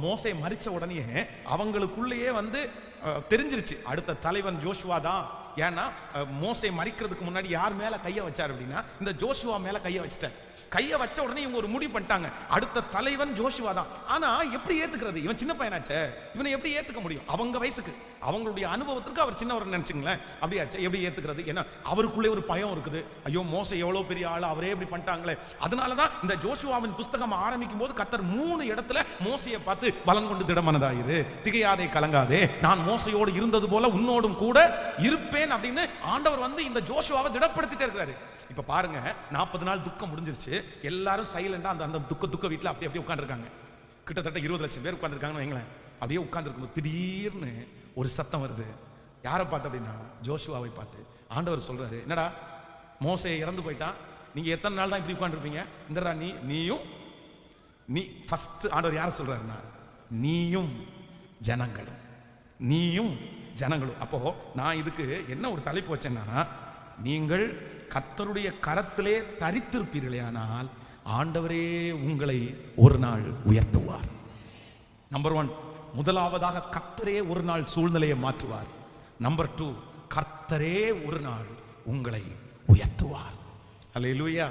மோசே மரிச்ச உடனே அவங்களுக்குள்ளேயே வந்து தெரிஞ்சிருச்சு அடுத்த தலைவன் ஜோஷுவா தான். ஏன்னா மோசே மரிக்கிறதுக்கு முன்னாடி யார் மேல கையை வச்சார் அப்படின்னா இந்த ஜோஷுவா மேல கையை வச்சிட்டார். கையை வச்ச உடனே இவங்க ஒரு முடிவு பண்ணிட்டாங்க, அடுத்த தலைவன் ஜோஷுவா தான். ஆனா எப்படி ஏத்துக்கிறது? இவன் சின்ன பையனாச்சே, இவனை எப்படி ஏத்துக்க முடியும்? அவங்க வயசுக்கு அவங்களுடைய அனுபவத்திற்கு அவர் சின்னவர் நினைச்சுங்களேன். அப்படியாச்சு எப்படி ஏத்துக்கிறது? ஏன்னா அவருக்குள்ளே ஒரு பயம் இருக்குது. ஐயோ மோசே எவ்வளவு பெரிய ஆளு, அவரே இப்படி பண்ணிட்டாங்களே. அதனாலதான் இந்த ஜோஷுவாவின் புஸ்தகம் ஆரம்பிக்கும் போது கர்த்தர் 3 இடத்துல மோசையை பார்த்து பலம் கொண்டு திடமனதாயிரு, திகையாதே கலங்காதே, நான் மோசையோடு இருந்தது போல உன்னோடும் கூட இருப்பேன் அப்படின்னு ஆண்டவர் வந்து இந்த ஜோஷுவாவை திடப்படுத்திட்டே இருக்கிறாரு. இப்ப பாருங்க, 40 நாள் துக்கம் முடிஞ்சிருச்சு. எல்லாரும் சைலண்டா அந்த துக்க வீட்டுல அப்படியே உட்கார்ந்துருக்காங்க. கிட்டத்தட்ட 20 லட்சம் பேர் உட்கார்ந்துருக்காங்கன்னு வைங்களேன். அப்படியே உட்கார்ந்துருக்கும் திடீர்னு ஒரு சத்தம் வருது. யாரை பார்த்து அப்படின்னா ஜோஷுவாவை பார்த்து. ஆண்டவர் சொல்றாரு, என்னடா மோசே இறந்து போயிட்டான், நீங்க எத்தனை நாள் தான் இப்படி உட்கார்ந்துருப்பீங்க? இந்தடா நீ ஃபர்ஸ்ட் ஆண்டவர் யாரை சொல்றாருன்னா நீயும் ஜனங்களும். அப்போ நான் இதுக்கு என்ன ஒரு தலைப்பு வச்சேன்னா, நீங்கள் கர்த்தருடைய கரத்திலே தரித்திருப்பீர்களே ஆனால் ஆண்டவரே உங்களை ஒரு நாள் உயர்த்துவார். நம்பர் 1, முதலாவதாக கர்த்தரே ஒரு நாள் சூழ்நிலையை மாற்றுவார். நம்பர் 2, கர்த்தரே ஒரு நாள் உங்களை உயர்த்துவார். அல்லேலூயா.